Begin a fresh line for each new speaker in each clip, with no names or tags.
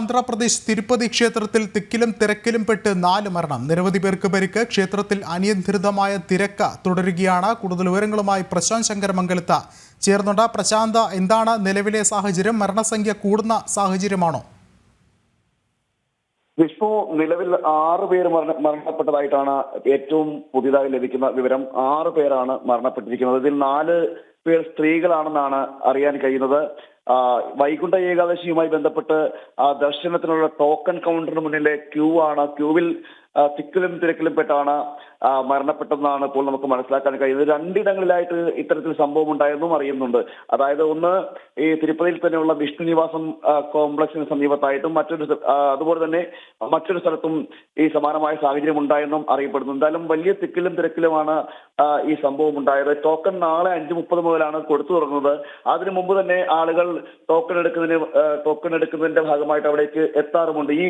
ആന്ധ്രാപ്രദേശ് തിരുപ്പതി ക്ഷേത്രത്തിൽ തിക്കിലും തിരക്കിലും പെട്ട് 4 മരണം. നിരവധി പേർക്ക് പരിക്ക്. ക്ഷേത്രത്തിൽ അനിയന്ത്രിതമായ തിരക്ക് തുടരുകയാണ്. കൂടുതൽ വിവരങ്ങളുമായി പ്രശാന്ത് ശങ്കർ മംഗലത്ത് ചേർന്നുണ്ട്. പ്രശാന്ത്, എന്താണ് നിലവിലെ സാഹചര്യം? മരണസംഖ്യ കൂടുന്ന സാഹചര്യമാണോ?
വിഷ്ണു, നിലവിൽ 6 പേർ മരണപ്പെട്ടതായിട്ടാണ് ഏറ്റവും പുതിയതായി ലഭിക്കുന്ന വിവരം. 6 പേരാണ് മരണപ്പെട്ടിരിക്കുന്നത്. ഇതിൽ 4 പേർ സ്ത്രീകളാണെന്നാണ് അറിയാൻ കഴിയുന്നത്. വൈകുണ്ഠ ഏകാദശിയുമായി ബന്ധപ്പെട്ട് ദർശനത്തിനുള്ള ടോക്കൺ കൗണ്ടറിന് മുന്നിലെ ക്യൂവിൽ തിക്കിലും തിരക്കിലും പെട്ടാണ് മരണപ്പെട്ടതെന്നാണ് ഇപ്പോൾ നമുക്ക് മനസ്സിലാക്കാൻ കഴിയുന്നത്. 2 ഇടങ്ങളിലായിട്ട് ഇത്തരത്തിൽ സംഭവം ഉണ്ടായെന്നും അറിയുന്നുണ്ട്. അതായത് ഒന്ന് ഈ തിരുപ്പതിയിൽ തന്നെയുള്ള വിഷ്ണു നിവാസം കോംപ്ലക്സിന് സമീപത്തായിട്ടും അതുപോലെ തന്നെ മറ്റൊരു സ്ഥലത്തും ഈ സമാനമായ സാഹചര്യം ഉണ്ടായെന്നും അറിയപ്പെടുന്നു. എന്തായാലും വലിയ തിക്കിലും തിരക്കിലുമാണ് ഈ സംഭവം ഉണ്ടായത്. ടോക്കൺ നാളെ 5:30 മുതലാണ് കൊടുത്തു തുടങ്ങുന്നത്. അതിനു മുമ്പ് തന്നെ ആളുകൾ ടോക്കൺ എടുക്കുന്നതിന്റെ ഭാഗമായിട്ട് അവിടേക്ക് എത്താറുമുണ്ട്. ഈ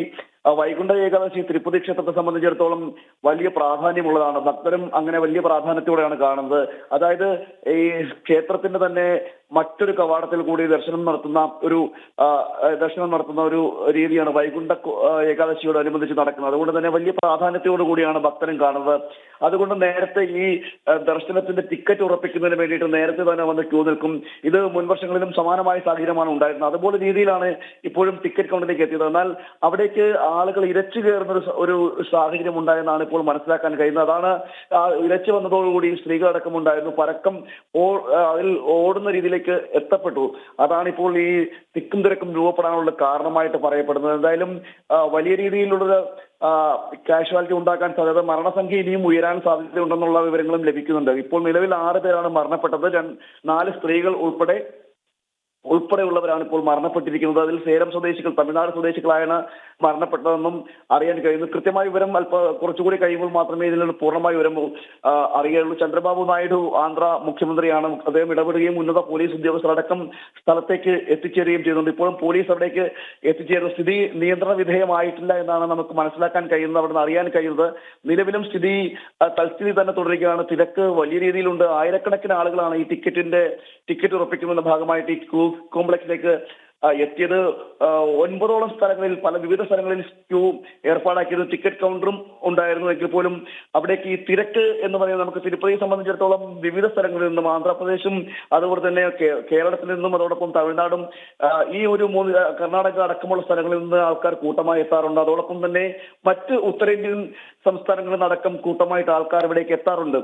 വൈകുണ്ഠ ഏകാദശി തിരുപ്പതി ക്ഷേത്രത്തെ സംബന്ധിച്ചിടത്തോളം വലിയ പ്രാധാന്യമുള്ളതാണ്. ഭക്തരും അങ്ങനെ വലിയ പ്രാധാന്യത്തോടെയാണ് കാണുന്നത്. അതായത് ഈ ക്ഷേത്രത്തിന്റെ തന്നെ മറ്റൊരു കവാടത്തിൽ കൂടി ദർശനം നടത്തുന്ന ഒരു രീതിയാണ് വൈകുണ്ഠ ഏകാദശിയോടനുബന്ധിച്ച് നടക്കുന്നത്. അതുകൊണ്ട് തന്നെ വലിയ പ്രാധാന്യത്തോടു കൂടിയാണ് ഭക്തരും കാണുന്നത്. അതുകൊണ്ട് നേരത്തെ ഈ ദർശനത്തിന്റെ ടിക്കറ്റ് ഉറപ്പിക്കുന്നതിന് വേണ്ടിയിട്ട് നേരത്തെ തന്നെ വന്ന് ക്യൂ നിൽക്കും. ഇത് മുൻവർഷങ്ങളിലും സമാനമായ സാഹചര്യമാണ് ഉണ്ടായിരുന്നത്. അതുപോലെ രീതിയിലാണ് ഇപ്പോഴും ടിക്കറ്റ് കൗണ്ടറിലേക്ക് എത്തിയത്. എന്നാൽ അവിടേക്ക് ആളുകൾ ഇരച്ചു കയറുന്ന ഒരു സാഹചര്യം ഉണ്ടായെന്നാണ് ഇപ്പോൾ മനസ്സിലാക്കാൻ കഴിയുന്നത്. അതാണ് ഇരച്ചു വന്നതോടുകൂടി സ്ത്രീകളടക്കം ഉണ്ടായിരുന്നു. പരക്കം അതിൽ ഓടുന്ന രീതിയിലേക്ക് എത്തപ്പെട്ടു. അതാണ് ഇപ്പോൾ ഈ തിക്കും തിരക്കും രൂപപ്പെടാനുള്ള കാരണമായിട്ട് പറയപ്പെടുന്നത്. എന്തായാലും വലിയ രീതിയിലുള്ള കാഷ്വാലിറ്റി ഉണ്ടാക്കാൻ സാധ്യത, മരണസംഖ്യ ഇനിയും ഉയരാൻ സാധ്യതയുണ്ടെന്നുള്ള വിവരങ്ങളും ലഭിക്കുന്നുണ്ട്. ഇപ്പോൾ നിലവിൽ 6 പേരാണ് മരണപ്പെട്ടത്. 4 സ്ത്രീകൾ ഉൾപ്പെടെയുള്ളവരാണ് ഇപ്പോൾ മരണപ്പെട്ടിരിക്കുന്നത്. അതിൽ സേലം സ്വദേശികൾ, തമിഴ്നാട് സ്വദേശികളായാണ് മരണപ്പെട്ടതെന്നും അറിയാൻ കഴിയുന്നു. കൃത്യമായ വിവരം കുറച്ചുകൂടി കഴിയുമ്പോൾ മാത്രമേ ഇതിനുള്ള പൂർണ്ണമായ വിവരം അറിയുള്ളൂ. ചന്ദ്രബാബു നായിഡു ആന്ധ്ര മുഖ്യമന്ത്രിയാണ്. അദ്ദേഹം ഇടപെടുകയും ഉന്നത പോലീസ് ഉദ്യോഗസ്ഥരടക്കം സ്ഥലത്തേക്ക് എത്തിച്ചേരുകയും ചെയ്യുന്നുണ്ട്. ഇപ്പോഴും പോലീസ് അവിടേക്ക് എത്തിച്ചേരുന്ന സ്ഥിതി നിയന്ത്രണ വിധേയമായിട്ടില്ല എന്നാണ് നമുക്ക് മനസ്സിലാക്കാൻ കഴിയുന്നത്, അവിടെ നിന്ന് അറിയാൻ കഴിയുന്നത്. നിലവിലും സ്ഥിതി തൽസ്ഥിതി തന്നെ തുടരുകയാണ്. തിരക്ക് വലിയ രീതിയിലുണ്ട്. ആയിരക്കണക്കിന് ആളുകളാണ് ഈ ടിക്കറ്റ് ഉറപ്പിക്കുന്നതിന്റെ ഭാഗമായിട്ട് ഈ കോംപ്ലക്സിലേക്ക് എത്തിയത്. 9ഓളം സ്ഥലങ്ങളിൽ വിവിധ സ്ഥലങ്ങളിൽ ക്യൂ ഏർപ്പാടാക്കിയത്. ടിക്കറ്റ് കൗണ്ടറും ഉണ്ടായിരുന്നു. എങ്കിൽ പോലും അവിടേക്ക് ഈ തിരക്ക് എന്ന് പറയുന്നത് നമുക്ക് തിരുപ്പതിയെ സംബന്ധിച്ചിടത്തോളം വിവിധ സ്ഥലങ്ങളിൽ നിന്നും, ആന്ധ്രാപ്രദേശും അതുപോലെ തന്നെ കേരളത്തിൽ നിന്നും അതോടൊപ്പം തമിഴ്നാടും ഈ ഒരു കർണാടക അടക്കമുള്ള സ്ഥലങ്ങളിൽ നിന്ന് ആൾക്കാർ കൂട്ടമായി എത്താറുണ്ട്. അതോടൊപ്പം തന്നെ മറ്റ് ഉത്തരേന്ത്യൻ സംസ്ഥാനങ്ങളിൽ നിന്നടക്കം കൂട്ടമായിട്ട് ആൾക്കാർ ഇവിടേക്ക് എത്താറുണ്ട്.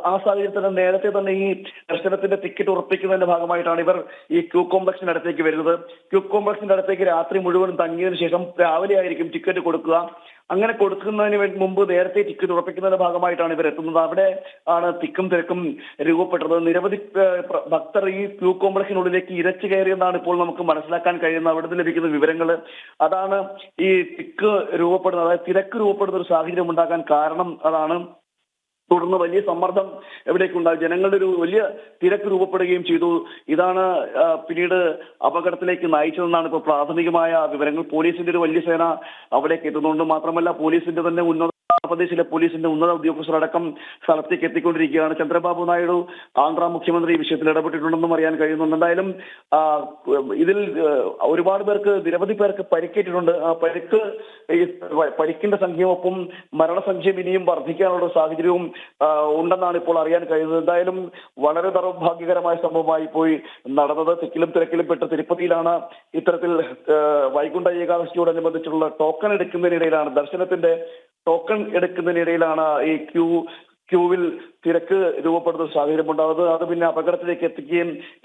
ആ സാഹചര്യത്തിൽ നേരത്തെ തന്നെ ഈ ദർശനത്തിന്റെ ടിക്കറ്റ് ഉറപ്പിക്കുന്നതിന്റെ ഭാഗമായിട്ടാണ് ഇവർ ഈ ക്യൂ കോംപ്ലക്സിന് അടുത്തേക്ക് വരുന്നത്. ക്യൂ കോംപ്ലക്സിന്റെ അടുത്തേക്ക് രാത്രി മുഴുവനും തങ്ങിയതിനു ശേഷം രാവിലെ ആയിരിക്കും ടിക്കറ്റ് കൊടുക്കുക. അങ്ങനെ കൊടുക്കുന്നതിന് മുമ്പ് നേരത്തെ ടിക്കറ്റ് ഉറപ്പിക്കുന്നതിന്റെ ഭാഗമായിട്ടാണ് ഇവർ എത്തുന്നത്. അവിടെ ആണ് തിക്കും തിരക്കും രൂപപ്പെട്ടത്. നിരവധി ഭക്തർ ഈ ക്യൂ കോംപ്ലക്സിനുള്ളിലേക്ക് ഇരച്ചു കയറിയെന്നാണ് ഇപ്പോൾ നമുക്ക് മനസ്സിലാക്കാൻ കഴിയുന്ന അവിടെ നിന്ന് ലഭിക്കുന്ന വിവരങ്ങൾ. അതാണ് ഈ തിക്ക് രൂപപ്പെടുന്നത്, അതായത് തിരക്ക് രൂപപ്പെടുന്ന ഒരു സാഹചര്യം ഉണ്ടാക്കാൻ കാരണം അതാണ്. തുടർന്ന് വലിയ സമ്മർദ്ദം എവിടേക്കുണ്ടായി, ജനങ്ങളുടെ ഒരു വലിയ തിരക്ക് രൂപപ്പെടുകയും ചെയ്തു. ഇതാണ് പിന്നീട് അപകടത്തിലേക്ക് നയിച്ചതെന്നാണ് ഇപ്പോൾ പ്രാഥമികമായ വിവരങ്ങൾ. പോലീസിന്റെ ഒരു വലിയ സേന അവിടേക്ക് എത്തുന്നുണ്ട്. മാത്രമല്ല പോലീസിന്റെ തന്നെ ആന്ധ്രാപ്രദേശിലെ പോലീസിന്റെ ഉന്നത ഉദ്യോഗസ്ഥരടക്കം സ്ഥലത്തേക്ക് എത്തിക്കൊണ്ടിരിക്കുകയാണ്. ചന്ദ്രബാബു നായിഡു ആന്ധ്ര മുഖ്യമന്ത്രി ഈ വിഷയത്തിൽ ഇടപെട്ടിട്ടുണ്ടെന്നും അറിയാൻ കഴിയുന്നുണ്ട്. എന്തായാലും ഇതിൽ നിരവധി പേർക്ക് പരിക്കേറ്റിട്ടുണ്ട്. പരിക്കിന്റെ സംഖ്യയൊപ്പം മരണസംഖ്യ ഇനിയും വർദ്ധിക്കാനുള്ള സാഹചര്യവും ഉണ്ടെന്നാണ് ഇപ്പോൾ അറിയാൻ കഴിയുന്നത്. എന്തായാലും വളരെ ദൗർഭാഗ്യകരമായ സംഭവമായി പോയി നടന്നത്. തിക്കിലും തിരക്കിലും പെട്ട് തിരുപ്പതിയിലാണ് ഇത്തരത്തിൽ വൈകുണ്ഠ ഏകാദശിയോടനുബന്ധിച്ചുള്ള ദർശനത്തിന്റെ ടോക്കൺ എടുക്കുന്നതിനിടയിലാണ് ഈ ക്യൂവിൽ തിരക്ക് രൂപപ്പെടുന്ന സാഹചര്യം ഉണ്ടാകുന്നത്. അത് പിന്നെ അപകടത്തിലേക്ക്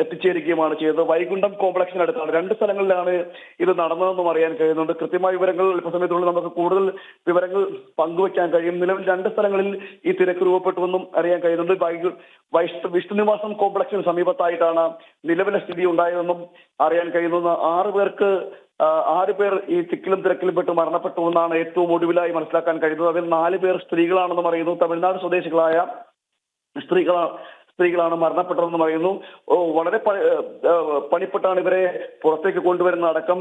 എത്തിച്ചേരുകയുമാണ് ചെയ്തത്. വൈകുണ്ഠം കോംപ്ലക്സിനടുത്താണ്, 2 സ്ഥലങ്ങളിലാണ് ഇത് നടന്നതെന്നും അറിയാൻ കഴിയുന്നുണ്ട്. കൃത്യമായ വിവരങ്ങൾ അല്പസമയത്തുള്ളിൽ നമുക്ക് കൂടുതൽ വിവരങ്ങൾ പങ്കുവയ്ക്കാൻ കഴിയും. നിലവിൽ 2 സ്ഥലങ്ങളിൽ ഈ തിരക്ക് രൂപപ്പെട്ടുവെന്നും അറിയാൻ കഴിയുന്നുണ്ട്. വിഷ്ണു നിവാസം കോംപ്ലക്സിന് സമീപത്തായിട്ടാണ് നിലവിലെ സ്ഥിതി ഉണ്ടായതെന്നും അറിയാൻ കഴിയുന്നത്. 6 പേർ ഈ തിക്കിലും തിരക്കിലും പെട്ട് മരണപ്പെട്ടു എന്നാണ് ഏറ്റവും ഒടുവിലായി മനസ്സിലാക്കാൻ കഴിയുന്നത്. അതിൽ 4 പേർ സ്ത്രീകളാണെന്നും അറിയുന്നു. തമിഴ്നാട് സ്വദേശികളായ സ്ത്രീകളാണ് മരണപ്പെട്ടതെന്ന് പറയുന്നു. വളരെ പണിപ്പെട്ടാണ് ഇവരെ പുറത്തേക്ക് കൊണ്ടുവരുന്ന അടക്കം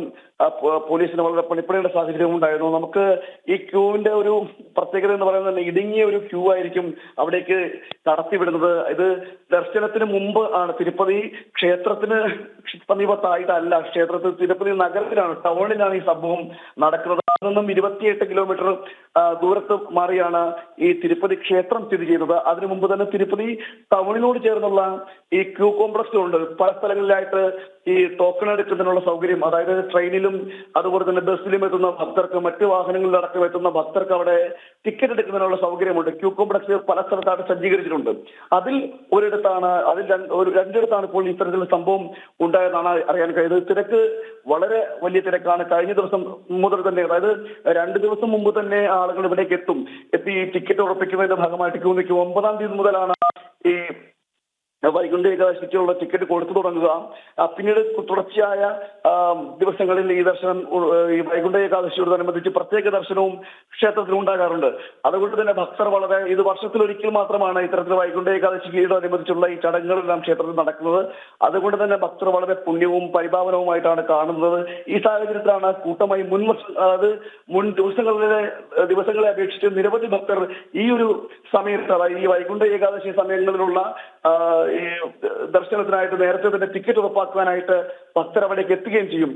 പോലീസിന് വളരെ പണിപ്പെടേണ്ട സാഹചര്യം ഉണ്ടായിരുന്നു. നമുക്ക് ഈ ക്യൂവിന്റെ ഒരു പ്രത്യേകത എന്ന് പറയുന്നത് ഇടുങ്ങിയ ഒരു ക്യൂ ആയിരിക്കും അവിടേക്ക് കടത്തിവിടുന്നത്. ഇത് ദർശനത്തിന് മുമ്പ് ആണ്. തിരുപ്പതി ക്ഷേത്രത്തിന് സമീപത്തായിട്ടല്ല, തിരുപ്പതി നഗരത്തിലാണ്, ടൗണിലാണ് ഈ സംഭവം നടക്കുന്നത്. അതിൽ നിന്നും 28 കിലോമീറ്റർ ദൂരത്ത് മാറിയാണ് ഈ തിരുപ്പതി ക്ഷേത്രം സ്ഥിതി ചെയ്യുന്നത്. അതിനു മുമ്പ് തന്നെ തിരുപ്പതി ടൗണിനോട് ചേർന്നുള്ള ഈ ക്യൂ കോംപ്ലക്സുണ്ട്. പല സ്ഥലങ്ങളിലായിട്ട് ഈ ടോക്കൺ എടുക്കുന്നതിനുള്ള സൗകര്യം, അതായത് ട്രെയിനിലും അതുപോലെ തന്നെ ബസ്സിലും എത്തുന്ന ഭക്തർക്ക്, മറ്റ് വാഹനങ്ങളിലടക്കം എത്തുന്ന ഭക്തർക്ക് അവിടെ ടിക്കറ്റ് എടുക്കുന്നതിനുള്ള സൗകര്യമുണ്ട്. ക്യൂ കോംപ്ലക്സ് പല സ്ഥലത്തായിട്ട് സജ്ജീകരിച്ചിട്ടുണ്ട്. അതിൽ രണ്ടിടത്താണ് ഇപ്പോൾ ഇത്തരത്തിലുള്ള സംഭവം ഉണ്ടായതാണ് അറിയാൻ കഴിയുന്നത്. തിരക്ക് വളരെ വലിയ തിരക്കാണ്. കഴിഞ്ഞ ദിവസം മുതൽ തന്നെ, അതായത് 2 ദിവസം മുമ്പ് തന്നെ ആളുകൾ ഇവിടേക്ക് എത്തി ടിക്കറ്റ് ഉറപ്പിക്കുന്നതിന്റെ ഭാഗമായിട്ട് ക്യൂ നിൽക്കും. 9-ാം തീയതി മുതലാണ് ഈ വൈകുണ്ഠ ഏകാദശിക്കുള്ള ടിക്കറ്റ് കൊടുത്തു തുടങ്ങുക. പിന്നീട് തുടർച്ചയായ ദിവസങ്ങളിൽ ഈ ദർശനം, ഈ വൈകുണ്ഠ ഏകാദശിയോടനുബന്ധിച്ച് പ്രത്യേക ദർശനവും ക്ഷേത്രത്തിൽ ഉണ്ടാകാറുണ്ട്. അതുകൊണ്ട് തന്നെ ഭക്തർ ഇത് വർഷത്തിലൊരിക്കൽ മാത്രമാണ് ഇത്തരത്തിൽ വൈകുണ്ഠ ഏകാദശിയോടനുബന്ധിച്ചുള്ള ഈ ചടങ്ങുകളെല്ലാം ക്ഷേത്രത്തിൽ നടക്കുന്നത്. അതുകൊണ്ട് തന്നെ ഭക്തർ വളരെ പുണ്യവും പരിപാവനവുമായിട്ടാണ് കാണുന്നത്. ഈ സാഹചര്യത്തിലാണ് കൂട്ടമായി മുൻ ദിവസങ്ങളെ അപേക്ഷിച്ച് നിരവധി ഭക്തർ ഈ ഒരു സമയത്ത്, അതായത് ഈ വൈകുണ്ഠ ഏകാദശി സമയങ്ങളിലുള്ള ഈ ദർശനത്തിനായിട്ട് നേരത്തെ തന്നെ ടിക്കറ്റ് ഉറപ്പാക്കാനായിട്ട് ഭക്തർ അവിടേക്ക് എത്തുകയും ചെയ്യും.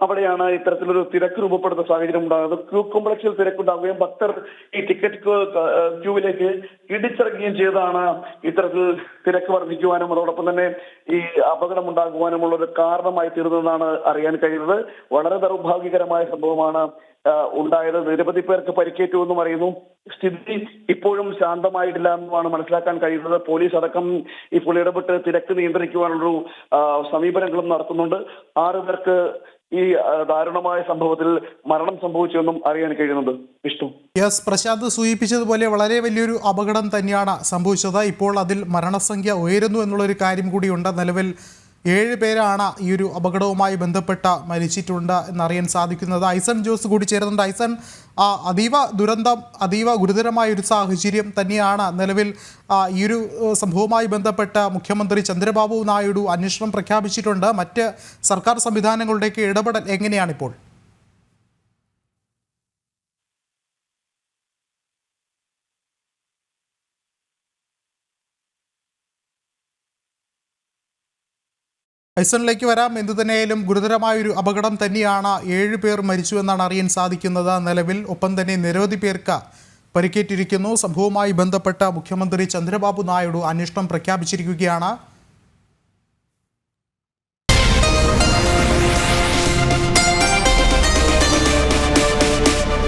അവിടെയാണ് ഇത്തരത്തിലൊരു തിരക്ക് രൂപപ്പെടുന്ന സാഹചര്യം ഉണ്ടാകുന്നത്. ക്യൂ കോംപ്ലക്സിൽ തിരക്കുണ്ടാവുകയും ഭക്തർ ഈ ടിക്കറ്റ് ക്യൂവിലേക്ക് ഇടിച്ചിറങ്ങുകയും ചെയ്തതാണ് ഇത്തരത്തിൽ തിരക്ക് വർദ്ധിക്കുവാനും അതോടൊപ്പം തന്നെ ഈ അപകടം ഉണ്ടാകുവാനുമുള്ള ഒരു കാരണമായി തീർന്നതെന്നാണ് അറിയാൻ കഴിയുന്നത്. വളരെ ദൗർഭാഗ്യകരമായ സംഭവമാണ് ഉണ്ടായത്. നിരവധി പേർക്ക് പരിക്കേറ്റു എന്നും അറിയുന്നു. സ്ഥിതി ഇപ്പോഴും ശാന്തമായിട്ടില്ല എന്നുമാണ് മനസ്സിലാക്കാൻ കഴിയുന്നത്. പോലീസ് അടക്കം ഇപ്പോൾ ഇടപെട്ട് തിരക്ക് നിയന്ത്രിക്കുവാനുള്ളൊരു സമീപനങ്ങളും നടത്തുന്നുണ്ട്. 6 പേർക്ക് ഈ ദാരുണമായ സംഭവത്തിൽ മരണം സംഭവിച്ചുവെന്നും അറിയാൻ കഴിയുന്നുണ്ട്. വിഷ്ണു.
യെസ്, പ്രശാന്ത് സൂചിപ്പിച്ചതുപോലെ വളരെ വലിയൊരു അപകടം തന്നെയാണ് സംഭവിച്ചത്. ഇപ്പോൾ അതിൽ മരണസംഖ്യ ഉയരുന്നു എന്നുള്ളൊരു കാര്യം കൂടിയുണ്ട്. നിലവിൽ 7 പേരാണ് ഈ ഒരു അപകടവുമായി ബന്ധപ്പെട്ട മരിച്ചിട്ടുണ്ട് എന്നറിയാൻ സാധിക്കുന്നത്. ഐസൺ ജോസ് കൂടി ചേരുന്നുണ്ട്. ഐസൺ, അതീവ ഗുരുതരമായ ഒരു സാഹചര്യം തന്നെയാണ് നിലവിൽ. ഈ ഒരു സംഭവവുമായി ബന്ധപ്പെട്ട് മുഖ്യമന്ത്രി ചന്ദ്രബാബു നായിഡു അന്വേഷണം പ്രഖ്യാപിച്ചിട്ടുണ്ട്. മറ്റ് സർക്കാർ സംവിധാനങ്ങളുടെയൊക്കെ ഇടപെടൽ എങ്ങനെയാണിപ്പോൾ? ഐസണിലേക്ക് വരാം. എന്തു തന്നെയായാലും ഗുരുതരമായൊരു അപകടം തന്നെയാണ്. 7 പേർ മരിച്ചു എന്നാണ് അറിയാൻ സാധിക്കുന്നത് നിലവിൽ. ഒപ്പം തന്നെ നിരവധി പേർക്ക് പരിക്കേറ്റിരിക്കുന്നു. സംഭവവുമായി ബന്ധപ്പെട്ട മുഖ്യമന്ത്രി ചന്ദ്രബാബു നായിഡു അന്വേഷണം പ്രഖ്യാപിച്ചിരിക്കുകയാണ്.